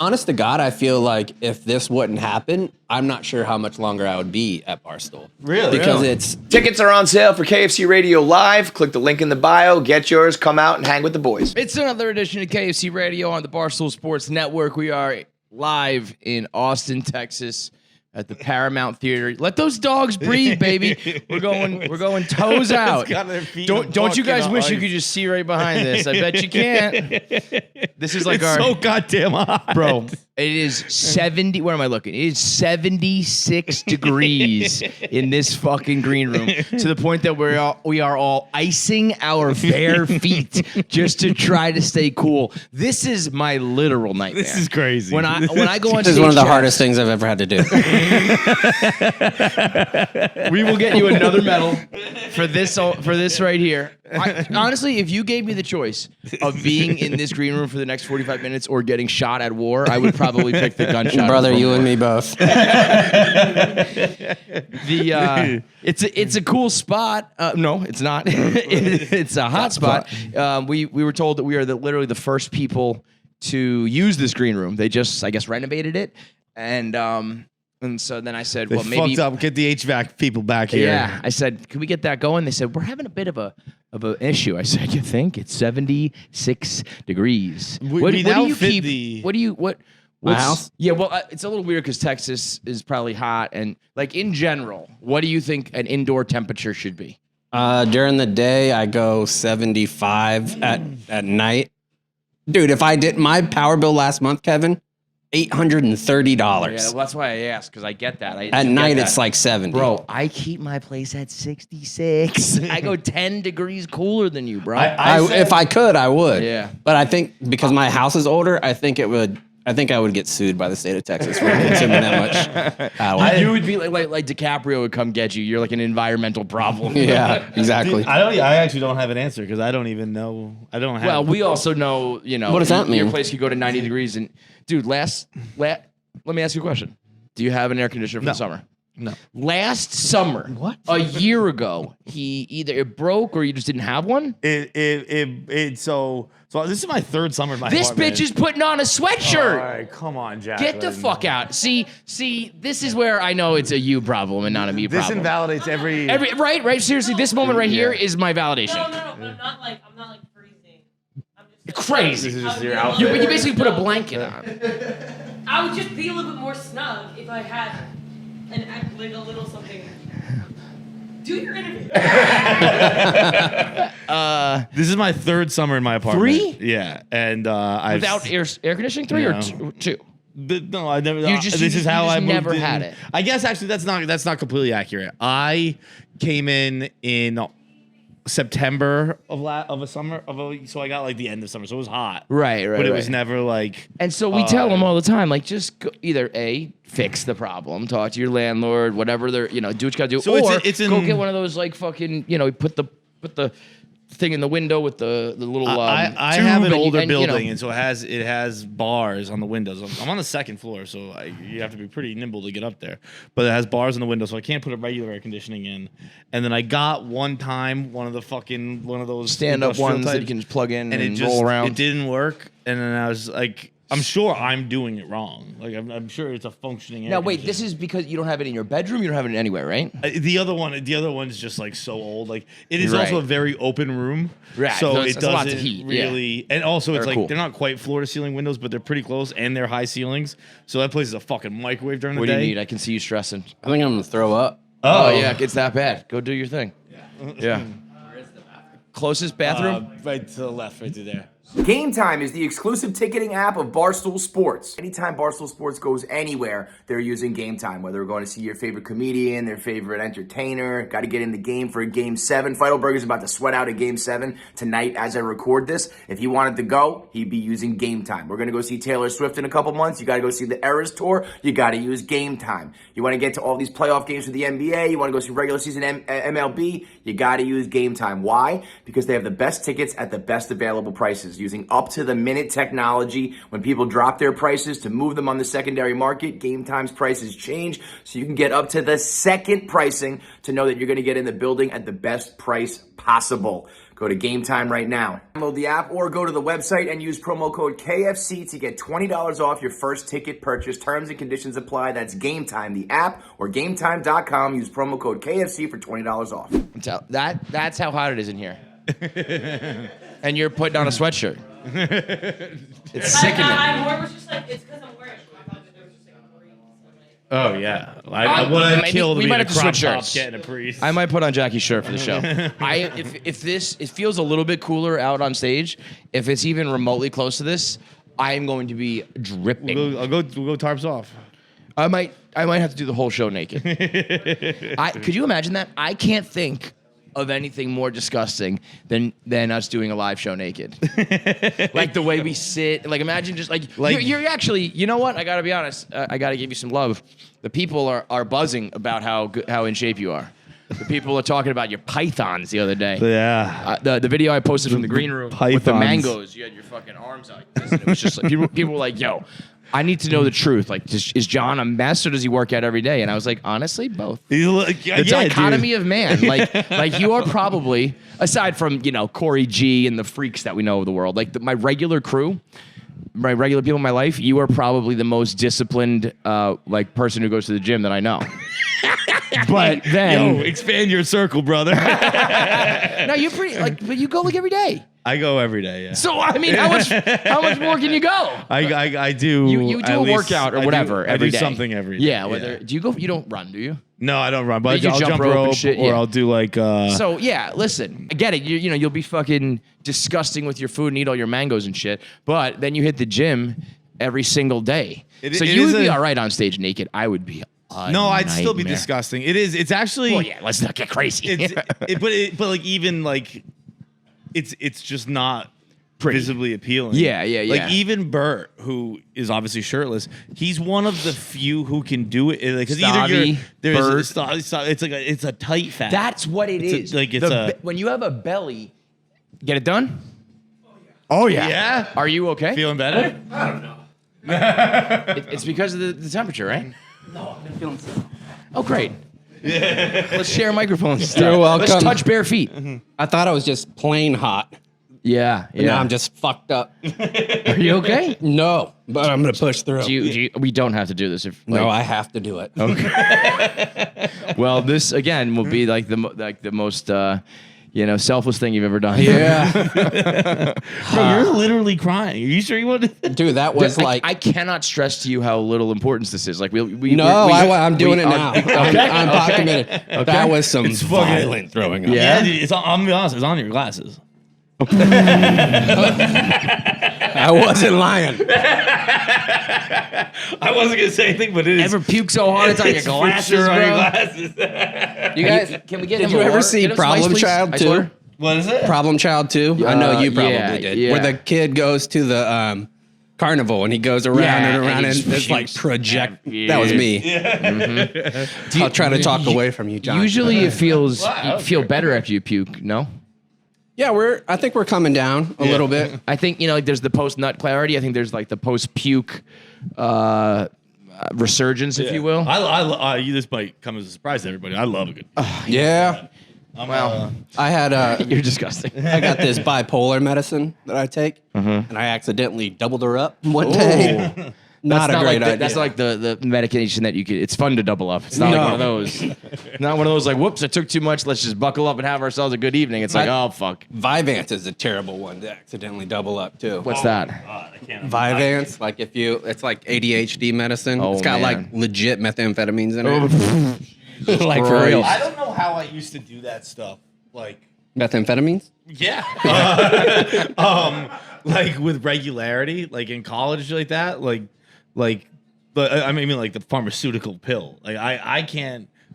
Honest to God, I feel like if this wouldn't happen, I'm not sure how much longer I would be at Barstool. Really? Because Tickets are on sale for KFC Radio Live. Click the link in the bio. Get yours. Come out and hang with the boys. It's another edition of KFC Radio on the Barstool Sports Network. We are live in Austin, Texas, at the Paramount Theater. Let those dogs breathe, baby. We're going toes out. Don't you guys wish you could just see right behind this? I bet you can't. This is like it's so goddamn hot, bro. It is 70. Where am I looking? It is 76 degrees in this fucking green room, to the point that we are all icing our bare feet just to try to stay cool. This is my literal nightmare. This is crazy. When I go on stage, this is one of the hardest things I've ever had to do. We will get you another medal for this right here. Honestly, if you gave me the choice of being in this green room for the next 45 minutes or getting shot at war, I would probably pick the gunshot. Brother, you and me both. It's a cool spot. No, it's not. It's a hot spot. We were told that we are literally the first people to use this green room. They just, I guess, renovated it, and so then I said, well, maybe fucked up. Get the HVAC people back here. Yeah, I said, can we get that going? They said, we're having a bit of an issue. I said, you think? It's 76 degrees. What do you keep? My house? Yeah, well, it's a little weird because Texas is probably hot, and like in general, what do you think an indoor temperature should be? During the day, I go 75. At night. Dude, if I did my power bill last month, Kevin, $830. Yeah, well, that's why I asked, because I get that. At night, it's like 70. Bro, I keep my place at 66. I go 10 degrees cooler than you, bro. If I could, I would. Yeah. But I think because my house is older, I think I would get sued by the state of Texas for consuming that much power. You would be like DiCaprio would come get you. You're like an environmental problem. Yeah, exactly. I actually don't have an answer because I don't even know. I don't have. Well, we also know, what does that mean? Your place could go to 90 degrees. And dude, let me ask you a question. Do you have an air conditioner for the summer? No. Last summer, a year ago, it broke or you just didn't have one? So this is my third summer in my This apartment. bitch is putting on a sweatshirt. All right, come on, Jack. Get the fuck out. See, this is where I know it's a you problem and not a me problem. This invalidates every right. Seriously, this moment right here is my validation. No, but I'm not like freezing. I'm just Crazy. This is just your outfit. You basically put a blanket on. I would just be a little bit more snug if I had like a little something. Do your interview. This is my third summer in my apartment. 3? Yeah, and Without air conditioning, 3 or 2? No, I never. This is how I moved in. Had it. I guess actually that's not completely accurate. I came in September of a summer so I got like the end of summer, so it was hot. Right. But it was never like. And so we tell them all the time, like, just go, either fix the problem, talk to your landlord, whatever they're, do what you gotta do, So or go get get one of those like fucking, put the thing in the window with the little. I have an older building, and so it has bars on the windows. I'm on the second floor, so you have to be pretty nimble to get up there. But it has bars on the window, so I can't put a regular air conditioning in. And then I got one of those stand-up ones that you can just plug in and roll around. It didn't work, and then I was like, I'm sure I'm doing it wrong. Like I'm sure it's a functioning. Now wait, this is because you don't have it in your bedroom. You don't have it anywhere, right? The other one's just like so old. Like it is also a very open room, right? So it doesn't a lot to doesn't heat. really. And also, it's like cool. they're not quite floor to ceiling windows, but they're pretty close, and they're high ceilings. So that place is a fucking microwave during the day. What do you need? I can see you stressing. I think I'm gonna throw up. Oh yeah, it's that bad. Go do your thing. Yeah. Where is the bathroom? Closest bathroom? Right to the left, right to there. Gametime is the exclusive ticketing app of Barstool Sports. Anytime Barstool Sports goes anywhere, they're using Gametime. Whether we're going to see your favorite comedian, their favorite entertainer, got to get in the game for a Game 7. Feitelberg is about to sweat out a Game 7 tonight as I record this. If he wanted to go, he'd be using Gametime. We're going to go see Taylor Swift in a couple months. You got to go see the Eras Tour. You got to use Gametime. You want to get to all these playoff games for the NBA. You want to go see regular season MLB. You got to use Gametime. Why? Because they have the best tickets at the best available prices. Using up-to-the-minute technology. When people drop their prices to move them on the secondary market, Gametime's prices change, so you can get up to the second pricing to know that you're going to get in the building at the best price possible. Go to Gametime right now. Download the app or go to the website and use promo code KFC to get $20 off your first ticket purchase. Terms and conditions apply. That's Gametime, the app, or Gametime.com. Use promo code KFC for $20 off. That's how hot it is in here. And you're putting on a sweatshirt. It's sickening. I more was just like, it's because I'm wearing it. I thought that there was just like a breeze. Oh yeah, I would have killed we me might in a have to crop switch top shirts. getting a priest. I might put on Jackie's shirt for the show. If it feels a little bit cooler out on stage, if it's even remotely close to this, I am going to be dripping. We'll go tarps off. I might have to do the whole show naked. Could you imagine that? I can't think of anything more disgusting than us doing a live show naked. Like the way we sit. Like imagine just like you're actually. You know what? I gotta be honest. I gotta give you some love. The people are buzzing about how in shape you are. The people are talking about your pythons the other day. Yeah. The video I posted from the green room with the mangoes. You had your fucking arms out like this. And it was just like people were like, "Yo, I need to know the truth. Like, is John a mess or does he work out every day?" And I was like, honestly, both. The dichotomy of man. Like you are probably, aside from, Corey G and the freaks that we know of the world, like my regular crew, my regular people in my life, you are probably the most disciplined person who goes to the gym that I know. But then, expand your circle, brother. No, you're pretty but you go every day. I go every day, yeah. So I mean, how much more can you go? I do. You do a workout or whatever every day. I do something every day. Yeah. Do you go? You don't run, do you? No, I don't run, but You I'll jump rope and shit, or I'll do like. So yeah, listen, I get it. You'll be fucking disgusting with your food and eat all your mangoes and shit. But then you hit the gym every single day. You would be all right on stage naked. I would be. No, I'd still be disgusting. It's actually. Well, yeah. Let's not get crazy. But like even like, it's just not. Visibly appealing. Yeah. Like even Bert, who is obviously shirtless, he's one of the few who can do it. Like, because either it's a tight fat. That's what it is. When you have a belly. Get it done? Oh yeah. Yeah. Are you okay? Feeling better? I don't know. It's because of the temperature, right? No, I've been feeling sick. Oh great. Let's share microphones. You're welcome. Let's touch bare feet. I thought I was just plain hot. Yeah. Now I'm just fucked up. Are you okay? No, but I'm gonna push through. We don't have to do this. No, I have to do it. Okay. Well, this again will be like the most selfless thing you've ever done. Yeah. Bro, you're literally crying. Are you sure you want to? Dude, that was I cannot stress to you how little importance this is. Like I'm doing it now. I'm pot committed. Okay. That was some violent throwing up. Yeah, dude, I'm gonna be honest. It's on your glasses. I wasn't lying. I wasn't gonna say anything, but it is. Ever puke so hard it's on your glasses, sure bro? on your glasses. You guys, can we get? Did you ever see Problem Child 2? What is it? Problem Child 2? I know you probably did. yeah. Where the kid goes to the carnival and he goes around and around and it's like project. Yeah. That was me. Yeah. Mm-hmm. I'll try to talk away from you, John. Usually it feels you feel better after you puke. No. Yeah, I think we're coming down a little bit. I think like there's the post nut clarity. I think there's like the post puke resurgence, if you will. This might come as a surprise to everybody. I love a good. Yeah. I had You're disgusting. I got this bipolar medicine that I take, and I accidentally doubled her up one day. Not a great idea. That's not like the medication that you could. It's fun to double up. It's not like one of those. Not one of those like, whoops, I took too much. Let's just buckle up and have ourselves a good evening. It's like, oh fuck. Vyvanse is a terrible one to accidentally double up too. What's that? God, I can't. Vyvanse, like it's like ADHD medicine. Oh, it's got man. like legit methamphetamines in it. Like for real. I don't know how I used to do that stuff. Like Methamphetamines? yeah. Like with regularity, like in college, like that, I mean, like the pharmaceutical pill. Like I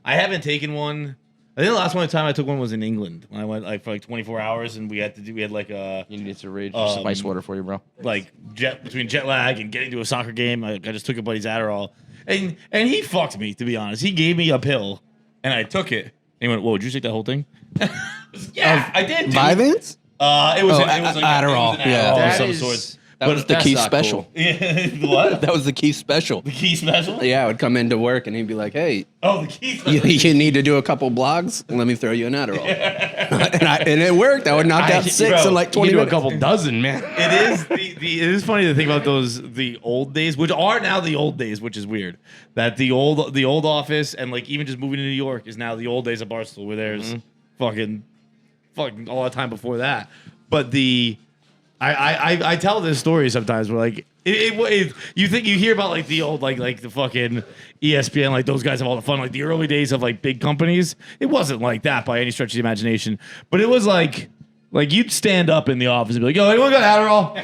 haven't taken one. I think the last time I took one was in England when I went like for like 24 hours and we had like a. You need to rage spice water for you, bro. Like between jet lag and getting to a soccer game, I just took a buddy's Adderall, and he fucked me, to be honest. He gave me a pill, and I took it. And he went, "Whoa, did you take that whole thing?" Yeah, I did. Dude. Vyvanse? It was like Adderall. Yeah, That of is- some sort. That was the that's key not special. What? That was the key special. The key special? Yeah, I would come into work and he'd be like, "Hey, Oh, the key special. you need to do a couple blogs. Let me throw you an Adderall." and it worked. I would knock out 6 in like 20 you do minutes. a couple dozen, man. It is funny to think about the old days, which are now the old days, which is weird. That the old office and like even just moving to New York is now the old days of Barstool, where there's fucking all the time before that. But I tell this story sometimes where like you think you hear about like the old like the fucking ESPN, like those guys have all the fun, like the early days of like big companies. It wasn't like that by any stretch of the imagination, but it was like you'd stand up in the office and be like, "Yo, anyone got Adderall?"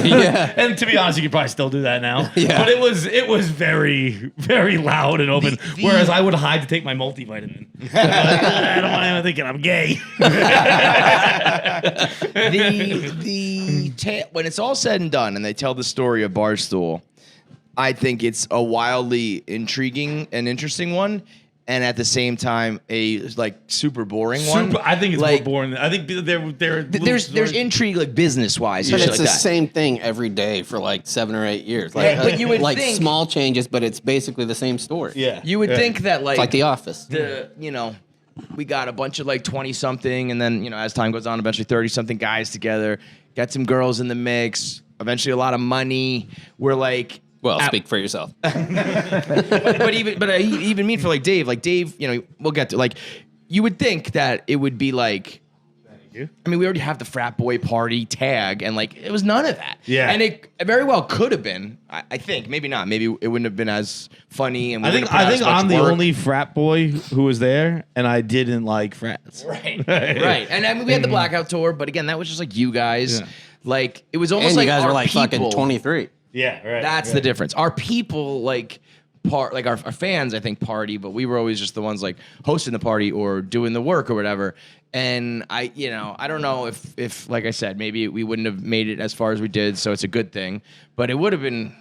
Yeah. And to be honest, you could probably still do that now. Yeah. But it was very, very loud and open. Whereas I would hide to take my multivitamin. I don't want anyone thinking I'm gay. When it's all said and done and they tell the story of Barstool, I think it's a wildly intriguing and interesting one. And at the same time, a like super boring one. I think it's like, more boring. I think there's intrigue like business wise. But it's like the that. same thing every day for like 7 or 8 years. Like, but you would like think, small changes, but it's basically the same story. Yeah. You would think that It's like The Office. We got a bunch of like 20 something, and then as time goes on, eventually 30 something guys together. Got some girls in the mix. Eventually, a lot of money. We're like. Well, speak for yourself. but I even mean for like Dave, we'll get to like, you would think that it would be like, I mean, we already have the frat boy party tag, and like it was none of that. Yeah, and it very well could have been. I think maybe not. Maybe it wouldn't have been as funny. And I think I'm the only frat boy who was there, and I didn't like frats. Right. And I mean, we had the blackout tour, but again, that was just like you guys. Yeah. Like it was almost And like you guys our were like people, fucking 23. Yeah, right. That's the difference. Our people like our fans, I think, party, but we were always just the ones like hosting the party or doing the work or whatever. And I don't know if like I said, maybe we wouldn't have made it as far as we did, so it's a good thing. But it would have been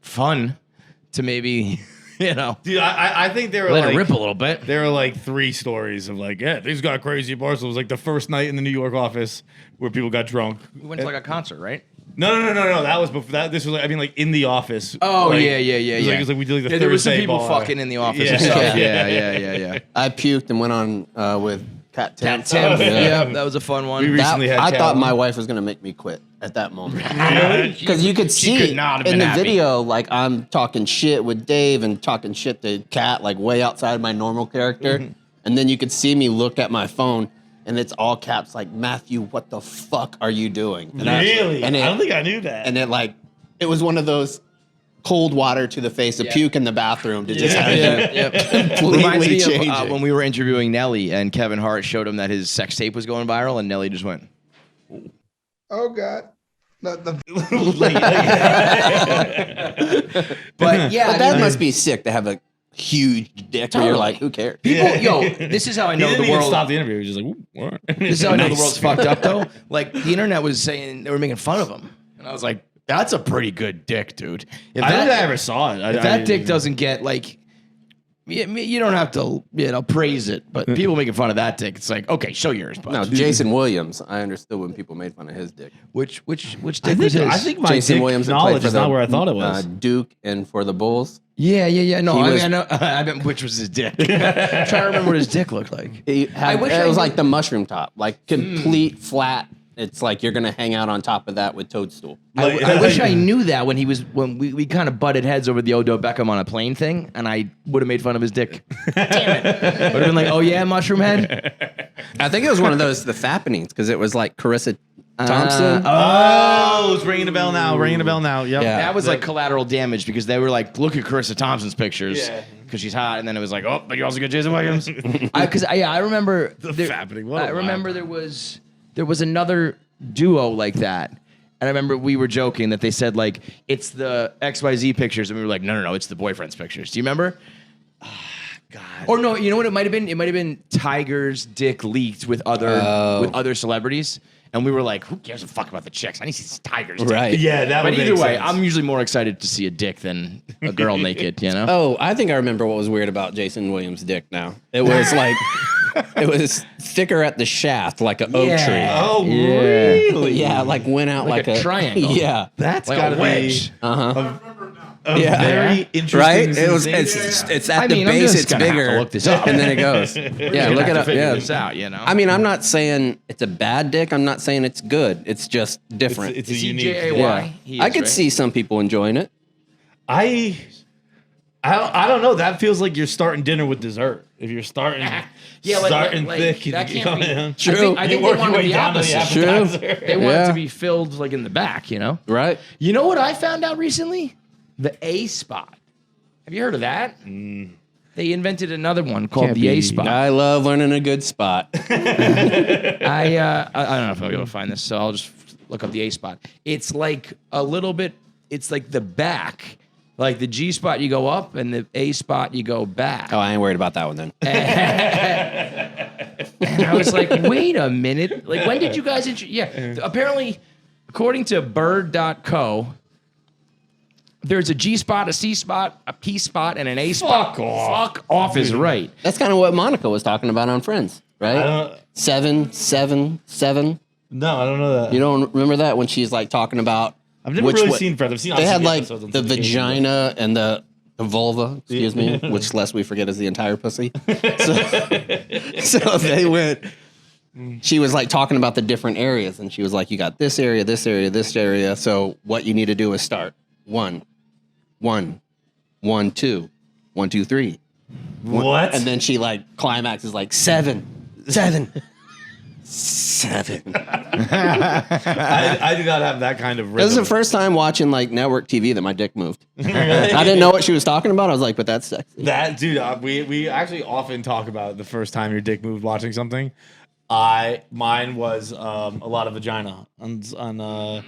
fun to maybe, Dude, I think there were let it rip a little bit. There were like 3 stories of like, yeah, things got crazy at Barstool. It was like the first night in the New York office where people got drunk. We went to like a concert, right? No. That was before that. This was like, I mean, like in the office. Oh, like, yeah. It was like we did like the Thursday there was some people bar. fucking in the office Yeah. and stuff. Yeah. I puked and went on with Cat Tim. Yeah, that was a fun one. We recently had I Cat thought on. my wife was going to make me quit at that moment. Because you could see could not have in been the happy. video, like I'm talking shit with Dave and talking shit to Cat, like way outside my normal character. Mm-hmm. And then you could see me look at my phone and it's all caps like, Matthew, what the fuck are you doing? And Really? I don't think I knew that. And it was one of those cold water to the face, a puke in the bathroom to just have you completely Reminds me change of it. when we were interviewing Nelly and Kevin Hart showed him that his sex tape was going viral, and Nelly just went, Oh God. But But that must be sick to have a huge dick where you're like, who cares? people, this is how I He know didn't the even world. stop the interview. He was just like, what? This is how I know the world's fucked up, though. Like the internet was saying they were making fun of him, and I was like, "That's a pretty good dick, dude." If I don't think I ever saw it. if that dick doesn't get like, you don't have to praise it, but people making fun of that dick, it's like, okay, show yours. Bud. No, Jason Williams. I understood when people made fun of his dick. Which dick was his? I think my Jason dick Williams that played knowledge for is not the, where I thought it was. Duke and for the Bulls. Yeah. No, He was- I know. I meant which was his dick. I'm trying to remember what his dick looked like. He had, wish it I was knew- like the mushroom top, like complete flat. It's like you're gonna hang out on top of that with Toadstool. I wish I knew that when we kind of butted heads over the Odell Beckham on a plane thing, and I would have made fun of his dick. Damn it! Would have been like, oh yeah, mushroom head. I think it was one of those the fappenings because it was like Carissa Thompson. Oh, it's ringing a bell now. Yep. Yeah. That was like collateral damage because they were like, look at Carissa Thompson's pictures because she's hot, and then it was like, oh, but you also got Jason Williams. I remember fappening. What a I remember vibe. there was another duo like that. And I remember we were joking that they said like it's the XYZ pictures, and we were like, no, it's the boyfriend's pictures. Do you remember? God. Or no, you know what it might have been? It might have been Tiger's dick leaked with other celebrities, and we were like, who gives a fuck about the chicks? I need to see Tiger's dick. Right. Yeah, that But would either make way, sense. I'm usually more excited to see a dick than a girl naked. You know? Oh, I think I remember what was weird about Jason Williams' dick now. It was like, it was thicker at the shaft, like an oak tree. Oh, Yeah. really? Yeah, like went out Like like, a triangle. Yeah. That's Like gotta a wedge. be. very interesting. Right? Sensation. It's at the base. It's bigger, look this up. and then it goes. Yeah, look it up. Figure Yeah, this out. You know. I mean, I'm not saying it's a bad dick. I'm not saying it's good. It's just different. It's a Is he unique. J-A-Y? yeah, He I is, could right? see some people enjoying it. I don't know. That feels like you're starting dinner with dessert. If you're starting starting thick, that and can't be. going True. I think you they work want your it to way be down to the opposite. appetizer. They want it Yeah. to be filled like in the back. You know. Right? You know what I found out recently? The A spot. Have you heard of that? They invented another one called the A spot. I love learning a good spot. I don't know if I'll be able to find this, so I'll just look up the A spot. It's like a little bit. It's like the back. Like the G spot, you go up, and the A spot, you go back. Oh, I ain't worried about that one then. And I was like, wait a minute. Like, when did you guys... apparently, according to bird.co, there's a G spot, a C spot, a P spot, and an A spot. Fuck off. Fuck off is right. That's kind of what Monica was talking about on Friends, right? 7, 7, 7. No, I don't know that. You don't remember that when she's like talking about? I've never really seen Friends. I've seen. They had obviously like episodes on the TV, vagina and the vulva, excuse me, which lest we forget is the entire pussy. So they went. She was like talking about the different areas, and she was like, "You got this area, this area, this area. So what you need to do is start 1, 1, 1, 2, 1, 2, 3. What? And then she like climaxes like 7, 7, 7. I do not have that kind of rhythm. This is the first time watching like network TV that my dick moved. I didn't know what she was talking about. I was like, but that's sexy. That dude, we actually often talk about the first time your dick moved watching something. Mine was a lot of vagina on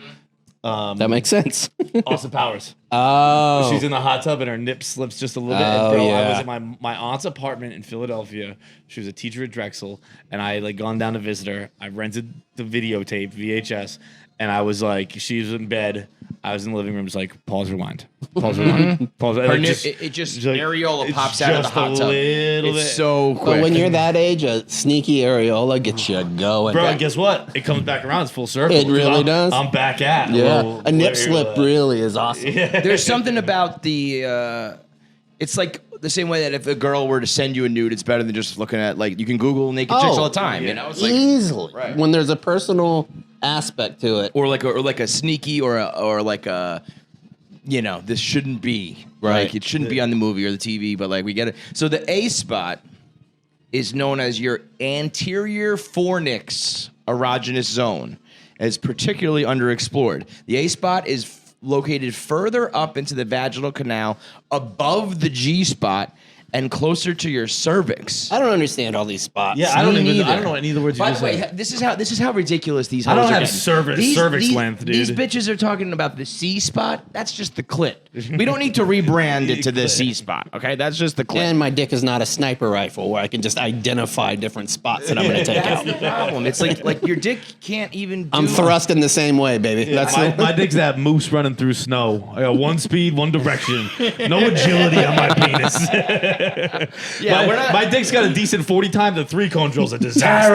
That makes sense. Austin Powers. Oh. She's in the hot tub and her nip slips just a little bit. Oh, And bro, I yeah. was in my aunt's apartment in Philadelphia. She was a teacher at Drexel, and I like gone down to visit her. I rented the videotape VHS, and I was like, she was in bed. I was in the living room, just like pause, rewind, pause, rewind, pause. Her Like, nip, it just like, areola it's pops out of the just hot a tub. little It's bit. so quick. But when you're that age, a sneaky areola gets you going. Bro, and guess what? It comes back around. It's full circle. It really does. I'm back at. Yeah. A nip slip really is awesome. There's something about the. It's like the same way that if a girl were to send you a nude, it's better than just looking at like you can Google naked chicks all the time. You know, it's like Easily. Right. When there's a personal aspect to it. or like a sneaky or like a. You know, this shouldn't be Right. Like, it shouldn't be on the movie or the TV, but like we get it. So the A spot is known as your anterior fornix erogenous zone. And it's particularly underexplored. The A spot is located further up into the vaginal canal, above the G spot, and closer to your cervix. I don't understand all these spots. Yeah, I don't Me even. I neither. don't know any of the words you By just the way, said. this is how ridiculous these. I don't hoes are have getting. cervix length, dude. These bitches are talking about the C spot. That's just the clit. We don't need to rebrand it to the C spot. Okay, that's just the clit. And my dick is not a sniper rifle where I can just identify different spots that I'm going to take That's out. the problem. It's like your dick can't even. Do I'm thrusting the same way, baby. That's My dick's that moose running through snow. I got one speed, one direction. No agility on my penis. Yeah, we're not. My dick's got a decent 40 time. The 3-cone drill's a disaster.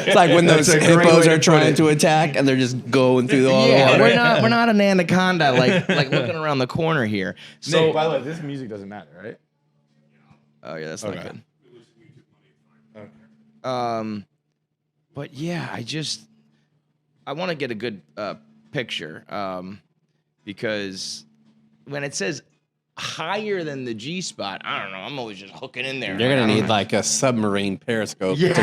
It's like when those That's a great hippos way are to trying to attack and they're just going through all the Yeah, water. we're not an anaconda like looking around the corner here. So Nick, by the way, this music doesn't matter, right? oh yeah, that's not Okay. good. But yeah, I want to get a good picture because when it says higher than the G spot, I don't know. I'm always just hooking in there. You're going to need like a submarine periscope to go up in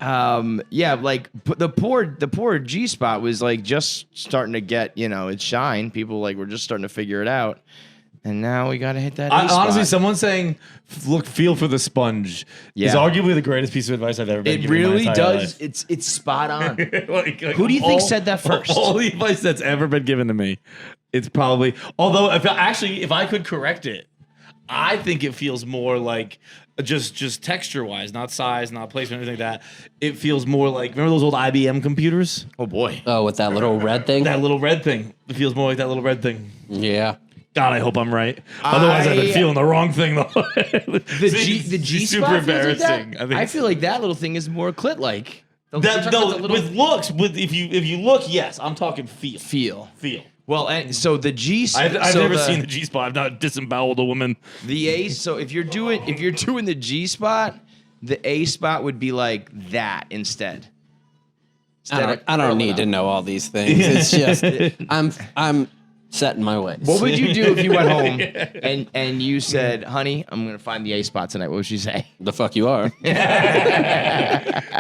there. Yeah, like the poor G spot was like just starting to get, its shine. People like were just starting to figure it out. And now we got to hit that A spot. Honestly, someone saying, feel for the sponge is Yeah. arguably the greatest piece of advice I've ever been It given in my really entire does. life. It's spot on. Like, Who do you think said that first? All the advice that's ever been given to me, it's probably. Although, if I could correct it, I think it feels more like just texture wise, not size, not placement, anything like that. It feels more like, remember those old IBM computers? Oh boy. Oh, with that little red thing? That little red thing. It feels more like that little red thing. Yeah. God, I hope I'm right. Otherwise, I've been feeling the wrong thing though. The G super spot feels like embarrassing. that? I feel like that little thing is more clit like. With looks, if you look, yes, I'm talking feel. Feel. Well, and so the G. I've never seen the G spot. I've not disemboweled a woman. The A. So if you're doing the G spot, the A spot would be like that instead. I don't need to know all these things. It's just I'm set in my ways. What would you do if you went home and you said, "Honey, I'm gonna find the A spot tonight"? What would she say? The fuck you are.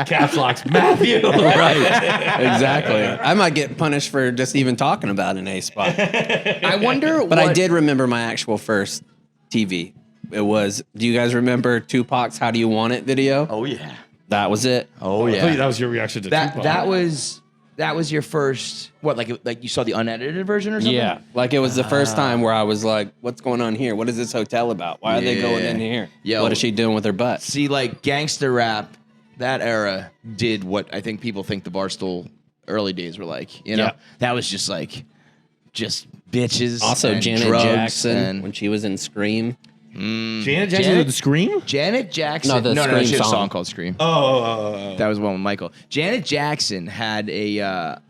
Caps locks Matthew. Right. Exactly. I might get punished for just even talking about an A spot. I wonder. But I did remember my actual first TV. It was. Do you guys remember Tupac's "How Do You Want It" video? Oh yeah. That was it. Oh I yeah. thought that was your reaction to Tupac. That was your first. What, like you saw the unedited version or something? Yeah, like it was the first time where I was like, "What's going on here? What is this hotel about? Why are they going in here? Yo. What is she doing with her butt?" See, like gangster rap, that era did what I think people think the Barstool early days were like. You know, that was just bitches. Also, and Janet drugs Jackson when she was in Scream. Janet Jackson did the Scream? Janet Jackson. No, the Scream she had a song. song called Scream. Oh. That was one with Michael. Janet Jackson had a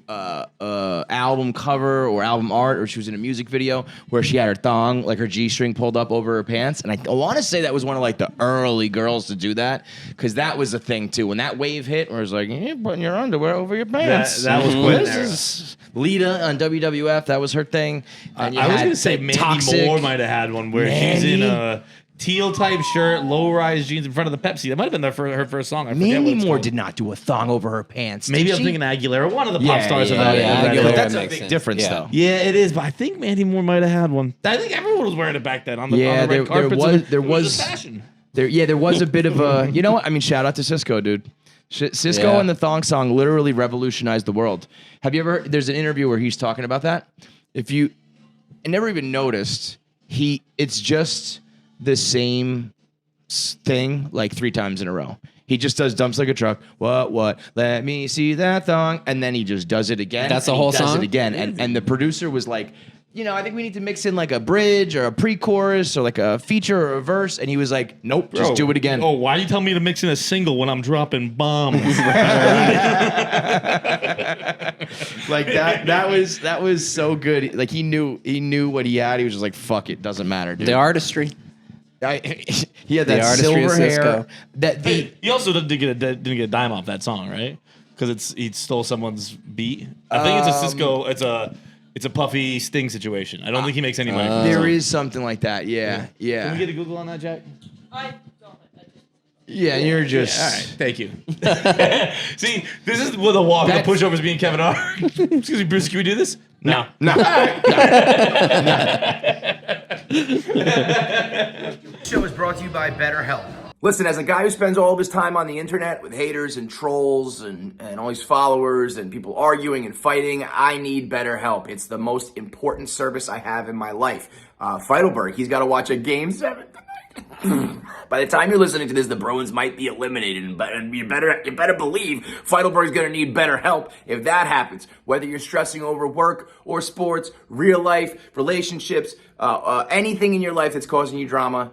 album cover or album art, or she was in a music video where she had her thong, like her G-string pulled up over her pants. And I want to say that was one of like the early girls to do that, because that was the thing too. When that wave hit, where it was like, you're putting your underwear over your pants. That was quite an era. This is Lita on WWF. That was her thing. And I was going to say Mandy Toxic. Moore might have had one where she's in a teal type shirt, low rise jeans in front of the Pepsi. That might have been her first song. I forget Mandy what it's Moore called. did not do a thong over her pants. Maybe did I'm she? thinking Aguilera, one of the pop stars of yeah, that. yeah, of that Aguilera. era. But that's a makes big sense. difference, Yeah. though. Yeah, it is, but I think Mandy Moore might have had one. I think everyone was wearing it back then on the red carpets. There It was a fashion. there was a bit of a, you know what? I mean, shout out to Cisco, dude. Cisco Yeah. and the thong song literally revolutionized the world. Have you ever? There's an interview where he's talking about that. I never even noticed. It's just the same thing like 3 times in a row. He just does dumps like a truck. What? Let me see that thong, and then he just does it again. That's the and he whole does song? it again, and the producer was like, I think we need to mix in like a bridge or a pre-chorus or like a feature or a verse, and he was like, nope, just do it again. Oh, why do you tell me to mix in a single when I'm dropping bombs? Like that was so good. Like he knew what he had. He was just like, fuck it, doesn't matter, dude. The artistry. He had that artistry of silver hair. Cisco. He also didn't get a dime off that song, right? Because he stole someone's beat. I think it's a Cisco. It's a Puffy Sting situation. I don't think he makes any money from that There song. is something like that. Yeah. Can we get a Google on that, Jack? I don't. Yeah, you're just. All right, thank you. See, this is with a walk. The pushovers being Kevin Hart. Excuse me, Bruce. Can we do this? No. This show is brought to you by Betterhelp. Listen, as a guy who spends all of his time on the internet with haters and trolls and all these followers and people arguing and fighting, I need Betterhelp. It's the most important service I have in my life. Feitelberg, he's got to watch a Game 7 tonight. By the time you're listening to this, the Bruins might be eliminated, and you better believe Feitelberg's going to need better help if that happens. Whether you're stressing over work or sports, real life, relationships, anything in your life that's causing you drama,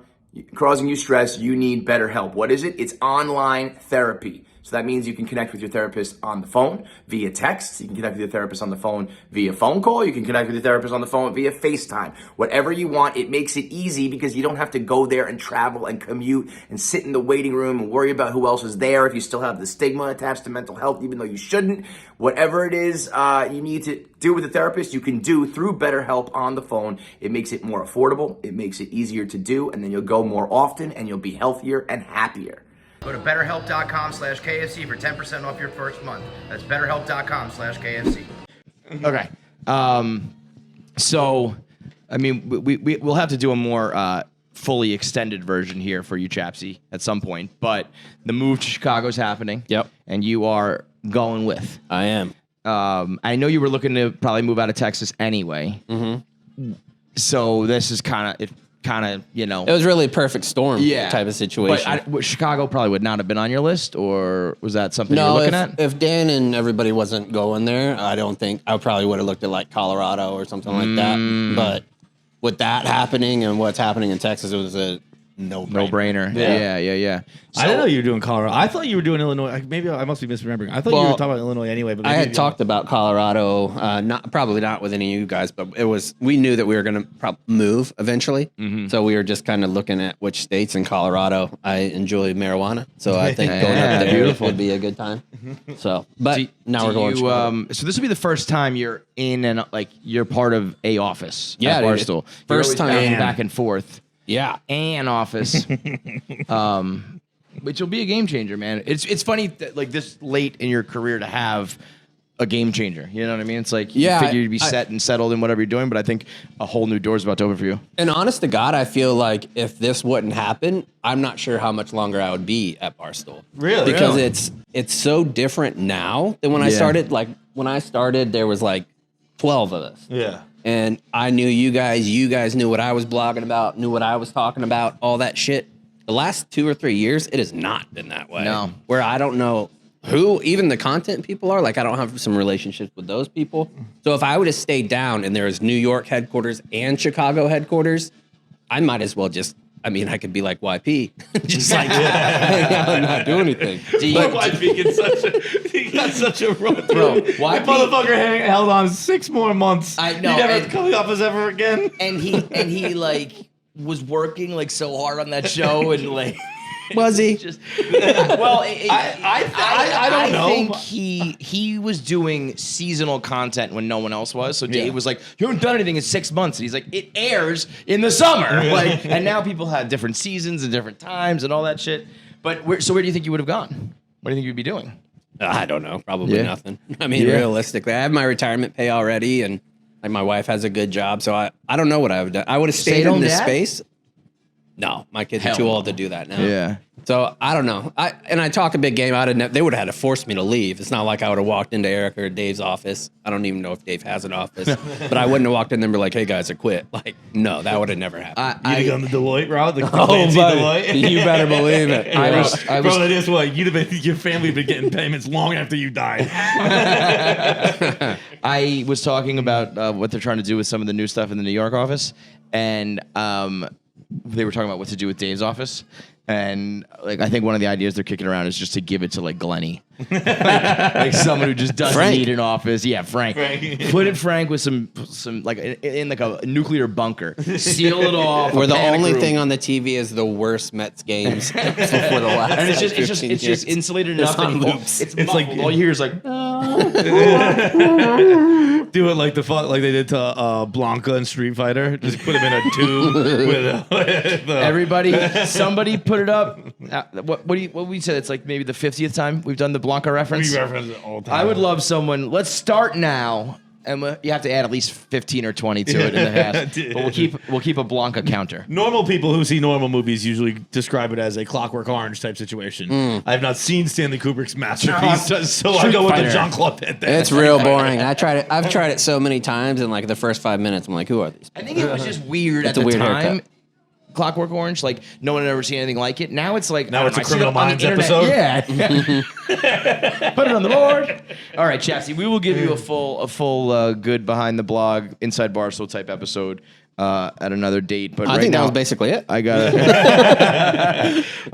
causing you stress, you need better help. What is it? It's online therapy. So that means you can connect with your therapist on the phone via text. You can connect with your therapist on the phone via phone call. You can connect with your therapist on the phone via FaceTime. Whatever you want, it makes it easy because you don't have to go there and travel and commute and sit in the waiting room and worry about who else is there if you still have the stigma attached to mental health, even though you shouldn't. Whatever it is you need to do with a therapist, you can do through BetterHelp on the phone. It makes it more affordable. It makes it easier to do, and then you'll go more often and you'll be healthier and happier. Go to betterhelp.com/KFC for 10% off your first month. That's betterhelp.com/KFC. Okay. So, I mean, we'll have to do a more fully extended version here for you, Chapsy, at some point. But the move to Chicago is happening. Yep. And you are going with. I am. I know you were looking to probably move out of Texas anyway. Mm-hmm. So this is kind of, It was really a perfect storm type of situation. But Chicago probably would not have been on your list, or was that something you were looking at? If Dan and everybody wasn't going there, I probably would have looked at like Colorado or something like that. But with that happening and what's happening in Texas, it was no brainer. Yeah. I didn't know you were doing Colorado. I thought you were doing Illinois. Maybe I must be misremembering. I thought you were talking about Illinois anyway. But I had talked about Colorado, probably not with any of you guys, but we knew that we were going to move eventually. Mm-hmm. So we were just kind of looking at which states. In Colorado, I enjoy marijuana, so I think going up there would be a good time. So, but now we're going. So this will be the first time you're in and you're part of a office. Yeah, at Barstool. First time back and forth. Yeah, an office. Which will be a game changer, man. It's funny that this late in your career to have a game changer. You know what I mean? It's like you figure you'd be set and settled in whatever you're doing, but I think a whole new door's about to open for you. And honest to God, I feel like if this wouldn't happen, I'm not sure how much longer I would be at Barstool. Really? Because it's so different now than when I started. Like when I started, there was 12 of us. Yeah. And I knew you guys. You guys knew what I was blogging about, knew what I was talking about, all that shit. The last 2 or 3 years, it has not been that way. No. Where I don't know who even the content people are. I don't have some relationships with those people. So if I would have stayed down and there was New York headquarters and Chicago headquarters, I might as well I could be like YP. Just I'm not doing anything. YP he got such a run. Bro, YP motherfucker held on 6 more months. I know. He never come to the office ever again. And he was working so hard on that show and was he? Just, well, I don't know. I think he was doing seasonal content when no one else was. So Dave was like, "You haven't done anything in 6 months." And he's like, "It airs in the summer." And now people have different seasons and different times and all that shit. But where do you think you would have gone? What do you think you'd be doing? I don't know. Probably nothing. Realistically, I have my retirement pay already, and my wife has a good job. So I don't know what I would have done. I would have stayed in this space. No, my kids are too old to do that now. Yeah. So I don't know. I talk a big game. They would have had to force me to leave. It's not like I would have walked into Eric or Dave's office. I don't even know if Dave has an office, but I wouldn't have walked in there and be like, "Hey guys, I quit." No, that would have never happened. You'd have gone the Deloitte route, the Clancy Deloitte. You better believe it. Bro, that is what your family would be getting payments long after you died. I was talking about what they're trying to do with some of the new stuff in the New York office, and they were talking about what to do with Dave's office. And I think one of the ideas they're kicking around is just to give it to Glenny, someone who just doesn't need an office. Yeah, Frank. Put Frank with some in a nuclear bunker, seal it off. Where the only thing on the TV is the worst Mets games before the last. And it's just insulated enough that it's all you hear is do it like they did to Blanca in Street Fighter. Just put him in a tube with everybody. Somebody put it up. What we said? It's maybe the 50th time we've done the Blanca reference. We reference it all the time. I would love someone. Let's start now, and you have to add at least 15 or 20 to it in the past. But we'll keep a Blanca counter. Normal people who see normal movies usually describe it as a Clockwork Orange type situation. I have not seen Stanley Kubrick's masterpiece, so I go with the Jean-Claude Van Damme. It's real boring. I've tried it so many times, and the first 5 minutes, I'm like, who are these people? I think it was just weird at the time. Haircut. Clockwork Orange, no one had ever seen anything like it. Now it's now it's a Criminal Minds episode. Yeah. Put it on the board. All right, Chapsy, we will give you a full good behind the blog Inside Barstool type episode at another date. But I think that was basically it. I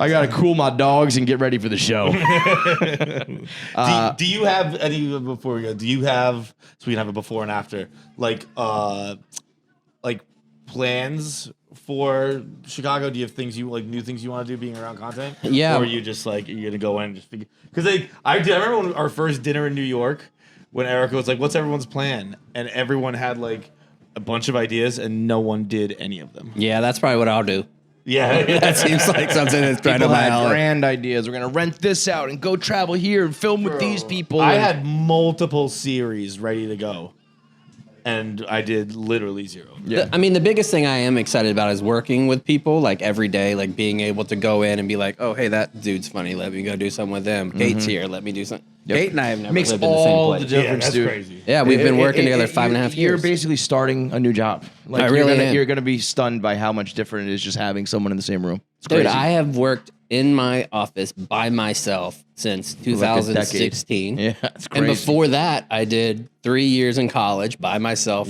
gotta cool my dogs and get ready for the show. Do you have any before we go? Do you have so we can have a before and after plans for Chicago? Do you have things new things you want to do being around content? Yeah. Or are you just you're gonna go in and just figure? Because I remember when our first dinner in New York, when Erica was like, "What's everyone's plan?" and everyone had a bunch of ideas and no one did any of them. Yeah, that's probably what I'll do. Yeah, that seems like something that's right up my alley. Grand ideas. We're gonna rent this out and go travel here and film with these people. I had multiple series ready to go. And I did literally zero. Yeah. The biggest thing I am excited about is working with people every day, being able to go in and be like, oh, hey, that dude's funny. Let me go do something with them. Kate's here. Let me do something. Yep. Kate and I have never lived in the same place. Makes all the difference, that's dude. Crazy. Yeah, we've been working together 5.5 years. You're basically starting a new job. I really am. You're going to be stunned by how much different it is just having someone in the same room. It's dude, crazy. I have worked in my office by myself since 2016. Yeah, that's crazy. And before that, I did 3 years in college by myself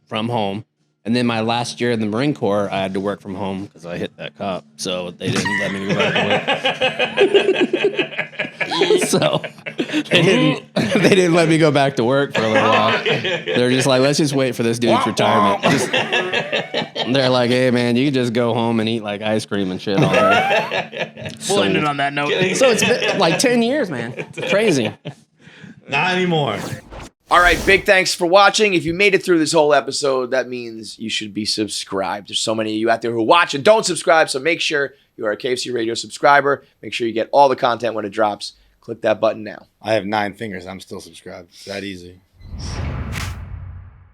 from home. And then my last year in the Marine Corps, I had to work from home because I hit that cop. So they didn't let me go back to work. So they didn't let me go back to work for a little while. They're just like, let's just wait for this dude's retirement. They're like, hey man, you can just go home and eat like ice cream and shit all day. We'll end it on that note. So it's been like 10 years, man. It's crazy. Not anymore. All right, big thanks for watching. If you made it through this whole episode, that means you should be subscribed. There's so many of you out there who watch and don't subscribe, so make sure you are a KFC Radio subscriber. Make sure you get all the content when it drops. Click that button now. I have 9 fingers. I'm still subscribed. It's that easy.